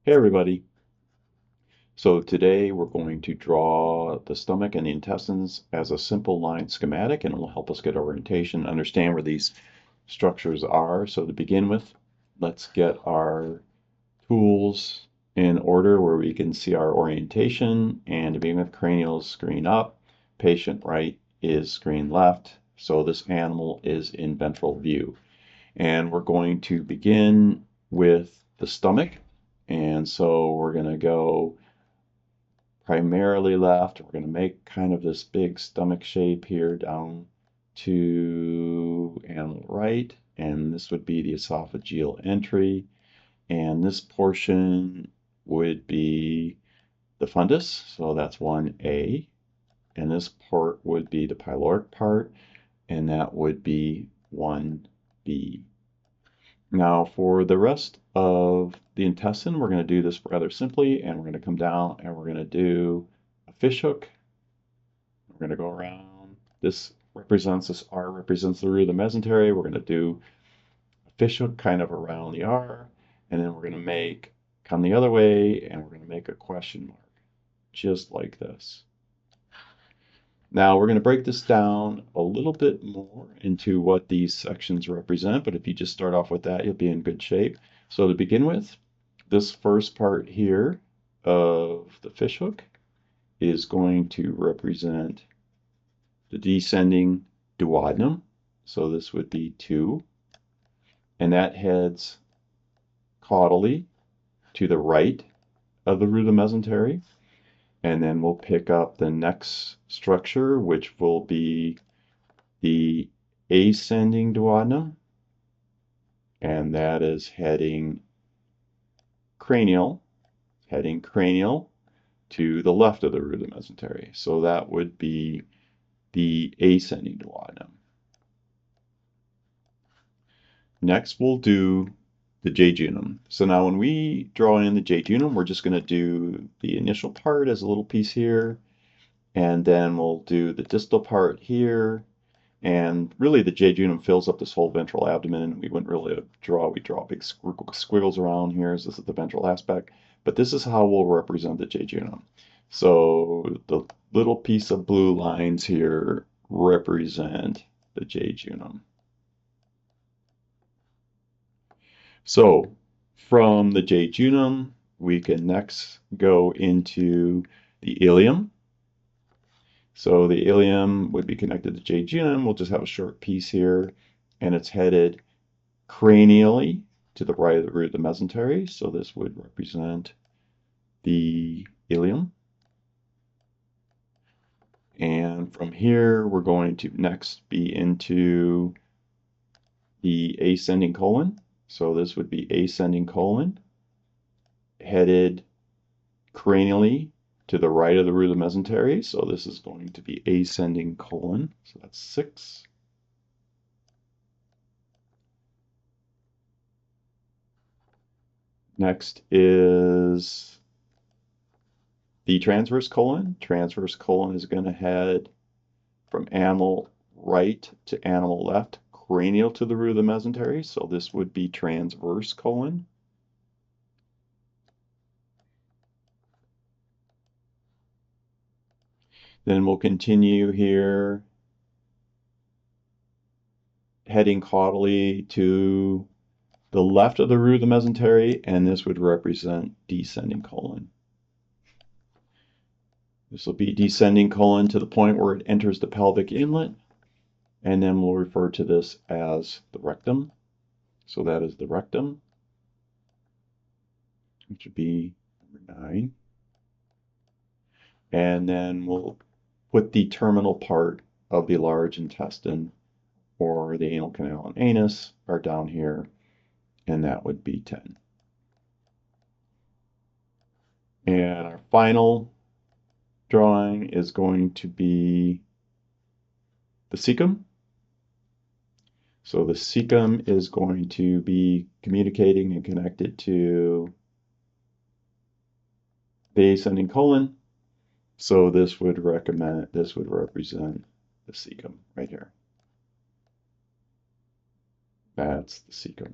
Hey everybody. So today we're going to draw the stomach and the intestines as a simple line schematic, and it will help us get orientation, understand where these structures are. So to begin with, let's get our tools in order where we can see our orientation. And to begin with, cranial is screen up, patient right is screen left. So this animal is in ventral view. And we're going to begin with the stomach. And so we're going to go primarily left. We're going to make kind of this big stomach shape here down to animal right. And this would be the esophageal entry. And this portion would be the fundus. So that's 1A. And this part would be the pyloric part. And that would be 1B. Now for the rest of the intestine, we're going to do this rather simply, and we're going to come down and we're going to do a fish hook. We're going to go around. This R represents the root of the mesentery. We're going to do a fish hook kind of around the R, and then we're going to come the other way, and we're going to make a question mark, just like this. Now we're going to break this down a little bit more into what these sections represent, but if you just start off with that, you'll be in good shape. So to begin with, this first part here of the fishhook is going to represent the descending duodenum. So this would be 2. And that heads caudally to the right of the root of the mesentery. And then we'll pick up the next structure, which will be the ascending duodenum. And that is heading cranial to the left of the root of the mesentery. So that would be the ascending duodenum. Next, we'll do the jejunum. So now when we draw in the jejunum, we're just going to do the initial part as a little piece here, and then we'll do the distal part here, and really the jejunum fills up this whole ventral abdomen, and we wouldn't really we draw big squiggles around here, as this is the ventral aspect, but this is how we'll represent the jejunum. So the little piece of blue lines here represent the jejunum. So from the jejunum, we can next go into the ileum. So the ileum would be connected to jejunum. We'll just have a short piece here, and it's headed cranially to the right of the root of the mesentery. So this would represent the ileum. And from here, we're going to next be into the ascending colon. So this would be ascending colon, headed cranially to the right of the root of the mesentery. So this is going to be ascending colon. So that's 6. Next is the transverse colon. Transverse colon is going to head from animal right to animal left, cranial to the root of the mesentery. So this would be transverse colon. Then we'll continue here, heading caudally to the left of the root of the mesentery, and this would represent descending colon. This will be descending colon to the point where it enters the pelvic inlet, and then we'll refer to this as the rectum. So that is the rectum, which would be number 9. And then we'll put the terminal part of the large intestine, or the anal canal and anus, are down here, and that would be 10. And our final drawing is going to be the cecum. So the cecum is going to be communicating and connected to the ascending colon. So this would represent the cecum right here. That's the cecum.